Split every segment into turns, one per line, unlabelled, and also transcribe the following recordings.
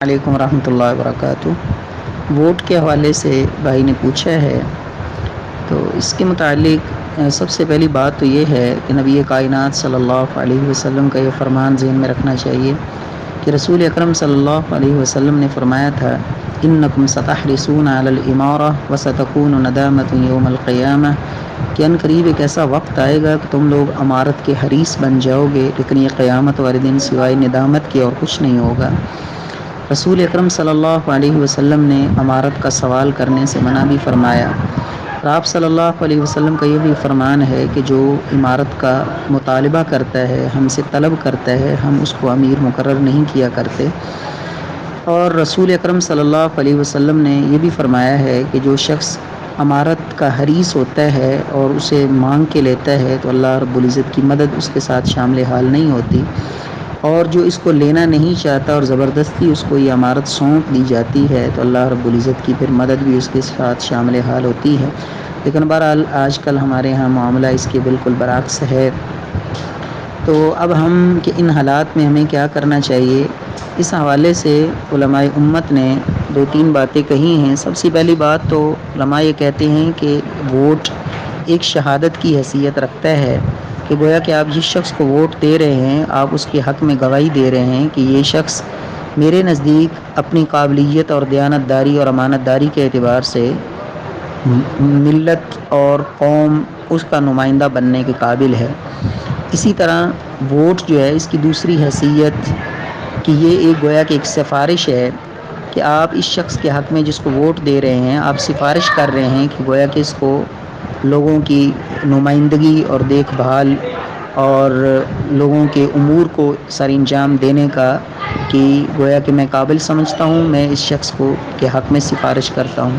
علیکم ورحمۃ اللہ وبرکاتہ۔ ووٹ کے حوالے سے بھائی نے پوچھا ہے، تو اس کے متعلق سب سے پہلی بات تو یہ ہے کہ نبی کائنات صلی اللہ علیہ وسلم کا یہ فرمان ذہن میں رکھنا چاہیے کہ رسول اکرم صلی اللہ علیہ وسلم نے فرمایا تھا، انکم ستحرسون علی الامارہ وستکون ندامۃ یوم القیامہ، کہ ان قریب ایک ایسا وقت آئے گا کہ تم لوگ امارت کے حریص بن جاؤ گے، لیکن یہ قیامت والے دن سوائے ندامت کے اور کچھ نہیں ہوگا۔ رسول اکرم صلی اللہ علیہ وسلم نے امارت کا سوال کرنے سے منع بھی فرمایا، اور آپ صلی اللہ علیہ وسلم کا یہ بھی فرمان ہے کہ جو امارت کا مطالبہ کرتا ہے، ہم سے طلب کرتا ہے، ہم اس کو امیر مقرر نہیں کیا کرتے۔ اور رسول اکرم صلی اللہ علیہ وسلم نے یہ بھی فرمایا ہے کہ جو شخص امارت کا حریص ہوتا ہے اور اسے مانگ کے لیتا ہے تو اللہ رب العزت کی مدد اس کے ساتھ شامل حال نہیں ہوتی، اور جو اس کو لینا نہیں چاہتا اور زبردستی اس کو یہ امارت سونپ دی جاتی ہے تو اللہ رب العزت کی پھر مدد بھی اس کے ساتھ شامل حال ہوتی ہے۔ لیکن بہرحال آج کل ہمارے ہاں معاملہ اس کے بالکل برعکس ہے۔ تو اب ہم کہ ان حالات میں ہمیں کیا کرنا چاہیے، اس حوالے سے علماء امت نے دو تین باتیں کہی ہیں۔ سب سے پہلی بات تو علماء یہ کہتے ہیں کہ ووٹ ایک شہادت کی حیثیت رکھتا ہے، کہ گویا کہ آپ جس شخص کو ووٹ دے رہے ہیں آپ اس کے حق میں گواہی دے رہے ہیں کہ یہ شخص میرے نزدیک اپنی قابلیت اور دیانت داری اور امانت داری کے اعتبار سے ملت اور قوم اس کا نمائندہ بننے کے قابل ہے۔ اسی طرح ووٹ جو ہے اس کی دوسری حیثیت کہ یہ ایک گویا کہ ایک سفارش ہے، کہ آپ اس شخص کے حق میں جس کو ووٹ دے رہے ہیں آپ سفارش کر رہے ہیں کہ گویا کہ اس کو لوگوں کی نمائندگی اور دیکھ بھال اور لوگوں کے امور کو سر انجام دینے کا کہ گویا کہ میں قابل سمجھتا ہوں، میں اس شخص کو کے حق میں سفارش کرتا ہوں۔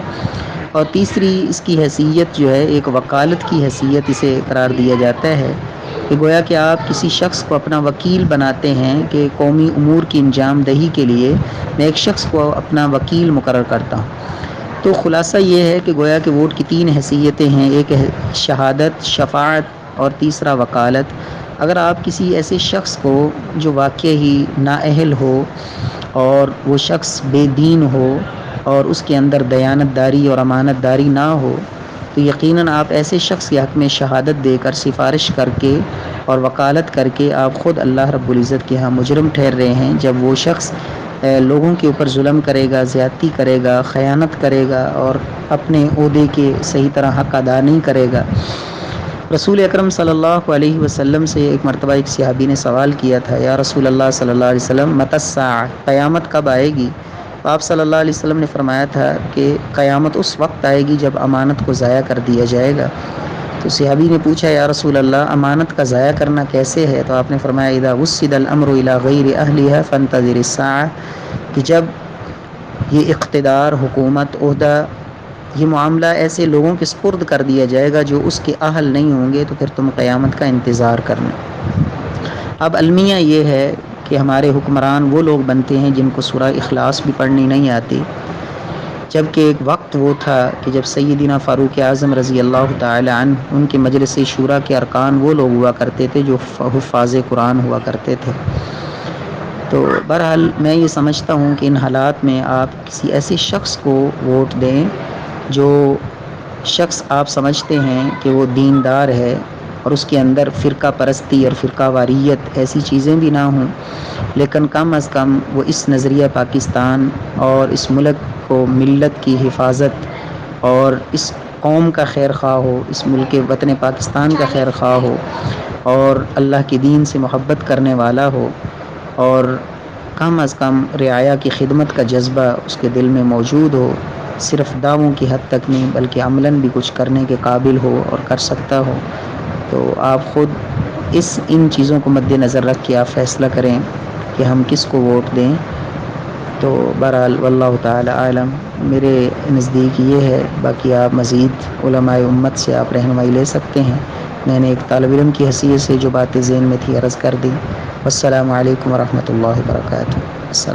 اور تیسری اس کی حیثیت جو ہے ایک وکالت کی حیثیت اسے قرار دیا جاتا ہے، کہ گویا کہ آپ کسی شخص کو اپنا وکیل بناتے ہیں کہ قومی امور کی انجام دہی کے لیے میں ایک شخص کو اپنا وکیل مقرر کرتا ہوں۔ تو خلاصہ یہ ہے کہ گویا کہ ووٹ کی تین حیثیتیں ہیں، ایک ہے شہادت، شفاعت اور تیسرا وکالت۔ اگر آپ کسی ایسے شخص کو جو واقعی ہی نااہل ہو اور وہ شخص بے دین ہو اور اس کے اندر دیانت داری اور امانت داری نہ ہو، تو یقیناً آپ ایسے شخص کے حق میں شہادت دے کر سفارش کر کے اور وکالت کر کے آپ خود اللہ رب العزت کے ہاں مجرم ٹھہر رہے ہیں، جب وہ شخص لوگوں کے اوپر ظلم کرے گا، زیادتی کرے گا، خیانت کرے گا اور اپنے عہدے کے صحیح طرح حق ادا نہیں کرے گا۔ رسول اکرم صلی اللہ علیہ وسلم سے ایک مرتبہ ایک صحابی نے سوال کیا تھا، یا رسول اللہ صلی اللہ علیہ وسلم متی الساعہ، قیامت کب آئے گی؟ تو آپ صلی اللہ علیہ وسلم نے فرمایا تھا کہ قیامت اس وقت آئے گی جب امانت کو ضائع کر دیا جائے گا۔ تو صحابی نے پوچھا، یا رسول اللہ امانت کا ضائع کرنا کیسے ہے؟ تو آپ نے فرمایا، اذا وسد الامر الى غیر اہلها فانتظر الساعہ، کہ جب یہ اقتدار، حکومت، عہدہ، یہ معاملہ ایسے لوگوں کے سپرد کر دیا جائے گا جو اس کے اہل نہیں ہوں گے، تو پھر تم قیامت کا انتظار کرنا۔ اب المیہ یہ ہے کہ ہمارے حکمران وہ لوگ بنتے ہیں جن کو سورہ اخلاص بھی پڑھنی نہیں آتی، جبکہ ایک وقت وہ تھا کہ جب سیدنا فاروق اعظم رضی اللہ تعالی عنہ ان کے مجلس شورا کے ارکان وہ لوگ ہوا کرتے تھے جو حفاظ قرآن ہوا کرتے تھے۔ تو بہرحال میں یہ سمجھتا ہوں کہ ان حالات میں آپ کسی ایسے شخص کو ووٹ دیں جو شخص آپ سمجھتے ہیں کہ وہ دیندار ہے اور اس کے اندر فرقہ پرستی اور فرقہ واریت ایسی چیزیں بھی نہ ہوں، لیکن کم از کم وہ اس نظریہ پاکستان اور اس ملک کو، ملت کی حفاظت اور اس قوم کا خیر خواہ ہو، اس ملک وطن پاکستان کا خیر خواہ ہو اور اللہ کے دین سے محبت کرنے والا ہو، اور کم از کم رعایا کی خدمت کا جذبہ اس کے دل میں موجود ہو، صرف دعووں کی حد تک نہیں بلکہ عملاً بھی کچھ کرنے کے قابل ہو اور کر سکتا ہو۔ تو آپ خود ان چیزوں کو مد نظر رکھ کے آپ فیصلہ کریں کہ ہم کس کو ووٹ دیں۔ تو بہرحال واللہ تعالی عالم، میرے نزدیک یہ ہے، باقی آپ مزید علماء امت سے آپ رہنمائی لے سکتے ہیں۔ میں نے ایک طالب علم کی حیثیت سے جو باتیں ذہن میں تھی عرض کر دی۔ والسلام علیکم ورحمۃ اللہ وبرکاتہ۔